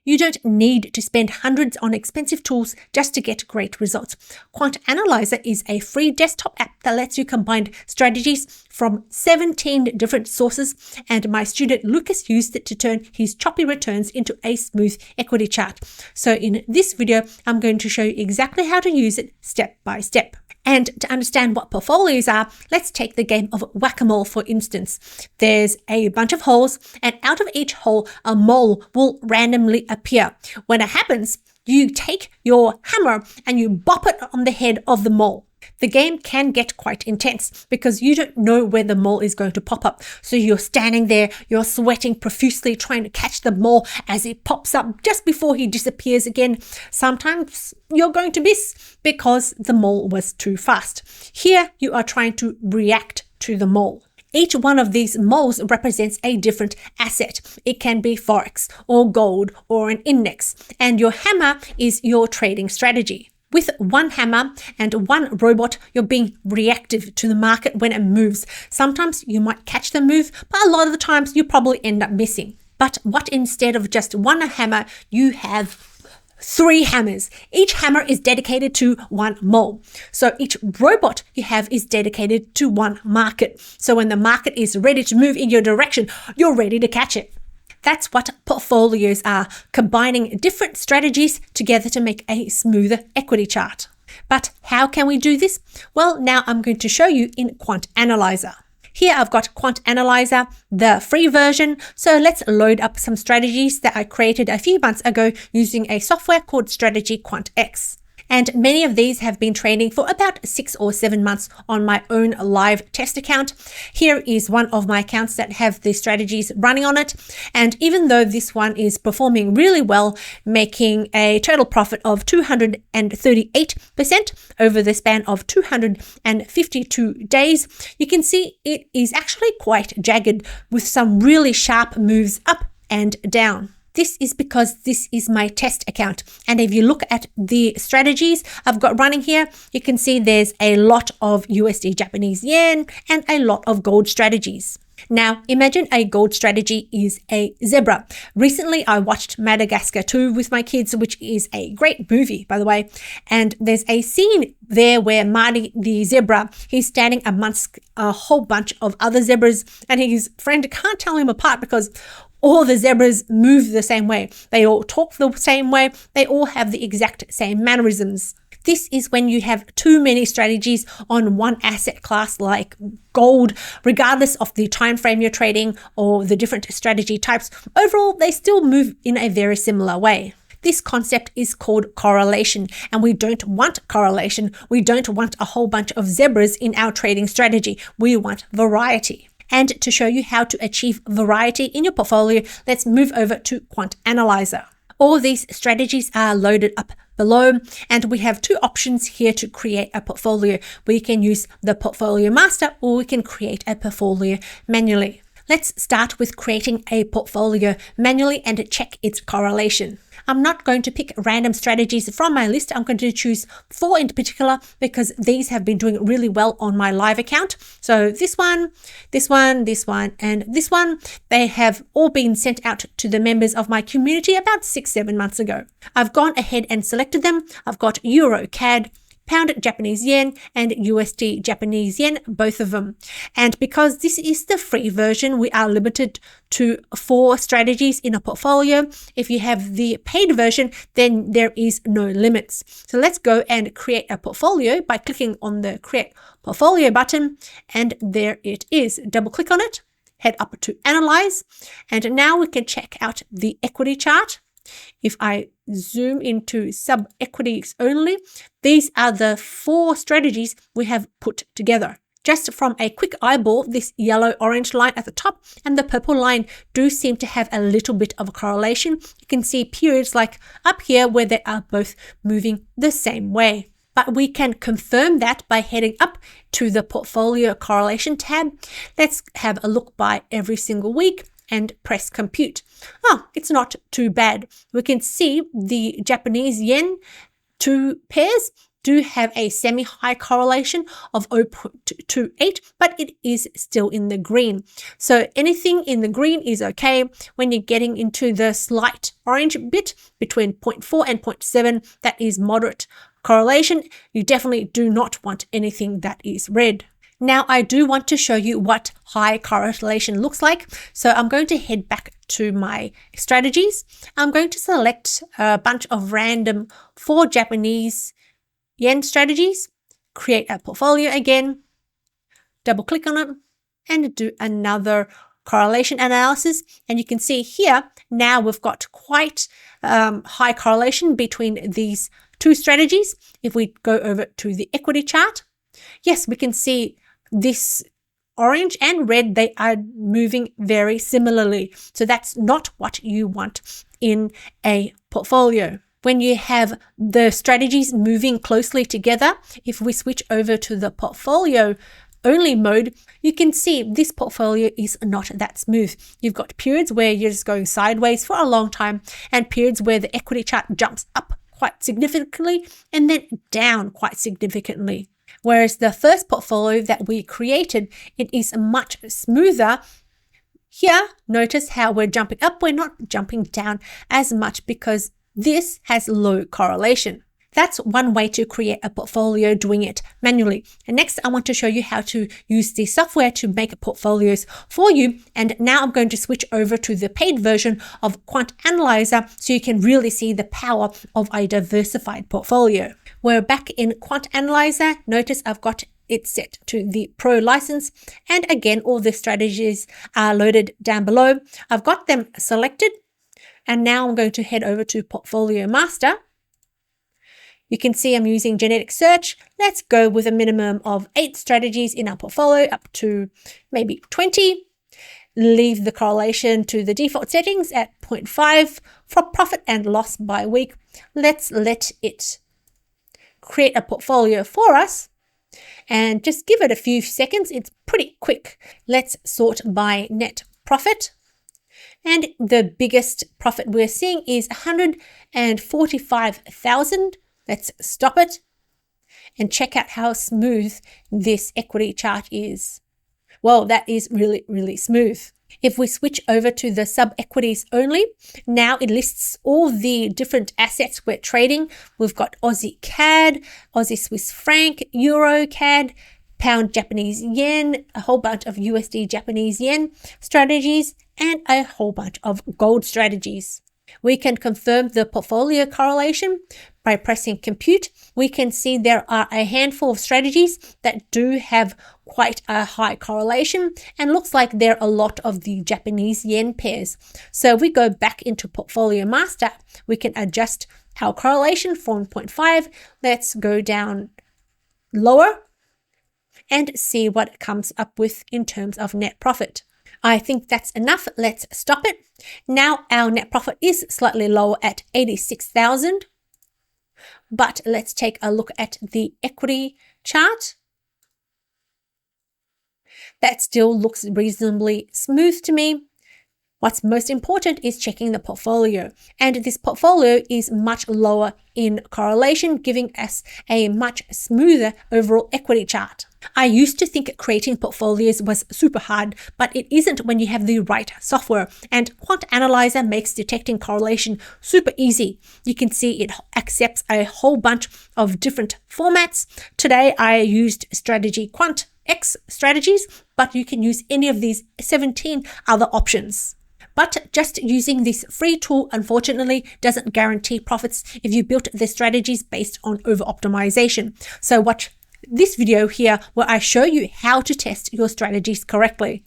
You don't need to spend hundreds on expensive tools just to get great results. Quant Analyzer is a free desktop app that lets you combine strategies from 17 different sources, and my student Lucas used it to turn his choppy returns into a smooth equity chart. So in this video, I'm going to show you exactly how to use it step by step. And to understand what portfolios are, let's take the game of whack-a-mole for instance. There's a bunch of holes, and out of each hole, a mole will randomly appear. When it happens, you take your hammer and you bop it on the head of the mole. The game can get quite intense because you don't know where the mole is going to pop up. So you're standing there, you're sweating profusely trying to catch the mole as it pops up just before he disappears again. Sometimes you're going to miss because the mole was too fast. Here you are trying to react to the mole. Each one of these moles represents a different asset. It can be Forex or gold or an index, and your hammer is your trading strategy. With one hammer and one robot, you're being reactive to the market when it moves. Sometimes you might catch the move, but a lot of the times you probably end up missing. But what instead of just one hammer, you have 3 hammers. Each hammer is dedicated to one mole. So each robot you have is dedicated to one market. So when the market is ready to move in your direction, you're ready to catch it. That's what portfolios are, combining different strategies together to make a smoother equity chart. But how can we do this? Well, now I'm going to show you in Quant Analyzer. Here I've got Quant Analyzer, the free version. So let's load up some strategies that I created a few months ago using a software called Strategy Quant X. And many of these have been training for about 6 or 7 months on my own live test account. Here is one of my accounts that have the strategies running on it. And even though this one is performing really well, making a total profit of 238% over the span of 252 days, you can see it is actually quite jagged with some really sharp moves up and down. This is because this is my test account. And if you look at the strategies I've got running here, you can see there's a lot of USD Japanese yen and a lot of gold strategies. Now, imagine a gold strategy is a zebra. Recently, I watched Madagascar 2 with my kids, which is a great movie, by the way. And there's a scene there where Marty the zebra, he's standing amongst a whole bunch of other zebras, and his friend can't tell him apart because all the zebras move the same way. They all talk the same way. They all have the exact same mannerisms. This is when you have too many strategies on one asset class like gold, regardless of the time frame you're trading or the different strategy types. Overall, they still move in a very similar way. This concept is called correlation, and we don't want correlation. We don't want a whole bunch of zebras in our trading strategy. We want variety. And to show you how to achieve variety in your portfolio, let's move over to Quant Analyzer. All these strategies are loaded up below, and we have 2 options here to create a portfolio. We can use the Portfolio Master, or we can create a portfolio manually. Let's start with creating a portfolio manually and check its correlation. I'm not going to pick random strategies from my list. I'm going to choose 4 in particular because these have been doing really well on my live account. So this one, this one, this one, and this one, they have all been sent out to the members of my community about 6-7 months ago. I've gone ahead and selected them. I've got Euro, CAD, Pound Japanese yen, and USD Japanese yen, both of them. And because this is the free version, we are limited to 4 strategies in a portfolio. If you have the paid version, then there is no limits. So let's go and create a portfolio by clicking on the Create Portfolio button. And there it is. Double click on it, head up to Analyze, and now we can check out the equity chart. If I zoom into sub-equities only, these are the 4 strategies we have put together. Just from a quick eyeball, this yellow-orange line at the top and the purple line do seem to have a little bit of a correlation. You can see periods like up here where they are both moving the same way. But we can confirm that by heading up to the Portfolio Correlation tab. Let's have a look by every single week and press compute. Oh, it's not too bad. We can see the Japanese yen 2 pairs do have a semi-high correlation of 0.28, but it is still in the green. So anything in the green is okay. When you're getting into the slight orange bit between 0.4 and 0.7, that is moderate correlation. You definitely do not want anything that is red. Now, I do want to show you what high correlation looks like. So I'm going to head back to my strategies. I'm going to select a bunch of random 4 Japanese yen strategies, create a portfolio again, double click on it, and do another correlation analysis. And you can see here, now we've got quite high correlation between these 2 strategies. If we go over to the equity chart, yes, we can see this orange and red, they are moving very similarly. So that's not what you want in a portfolio. When you have the strategies moving closely together, if we switch over to the portfolio only mode, you can see this portfolio is not that smooth. You've got periods where you're just going sideways for a long time and periods where the equity chart jumps up quite significantly and then down quite significantly. Whereas the first portfolio that we created, it is much smoother. Here, notice how we're jumping up, we're not jumping down as much because this has low correlation. That's one way to create a portfolio, doing it manually. And next, I want to show you how to use the software to make portfolios for you. And now I'm going to switch over to the paid version of Quant Analyzer so you can really see the power of a diversified portfolio. We're back in Quant Analyzer. Notice I've got it set to the Pro license. And again, all the strategies are loaded down below. I've got them selected. And now I'm going to head over to Portfolio Master. You can see I'm using genetic search. Let's go with a minimum of 8 strategies in our portfolio up to maybe 20. Leave the correlation to the default settings at 0.5 for profit and loss by week. Let's let it create a portfolio for us and just give it a few seconds. It's pretty quick. Let's sort by net profit. And the biggest profit we're seeing is 145,000. Let's stop it and check out how smooth this equity chart is. Well, that is really, really smooth. If we switch over to the sub-equities only, now it lists all the different assets we're trading. We've got Aussie CAD, Aussie Swiss franc, Euro CAD, Pound Japanese yen, a whole bunch of USD Japanese yen strategies, and a whole bunch of gold strategies. We can confirm the portfolio correlation by pressing compute. We can see there are a handful of strategies that do have quite a high correlation and looks like there are a lot of the Japanese yen pairs. So if we go back into Portfolio Master, we can adjust our correlation from 0.5. Let's go down lower and see what it comes up with in terms of net profit. I think that's enough. Let's stop it. Now our net profit is slightly lower at 86,000. But let's take a look at the equity chart. That still looks reasonably smooth to me. What's most important is checking the portfolio. And this portfolio is much lower in correlation, giving us a much smoother overall equity chart. I used to think creating portfolios was super hard, but it isn't when you have the right software. And Quant Analyzer makes detecting correlation super easy. You can see it accepts a whole bunch of different formats. Today I used strategy Quant X strategies, but you can use any of these 17 other options. But just using this free tool, unfortunately, doesn't guarantee profits if you built the strategies based on over-optimization. So watch this video here where I show you how to test your strategies correctly.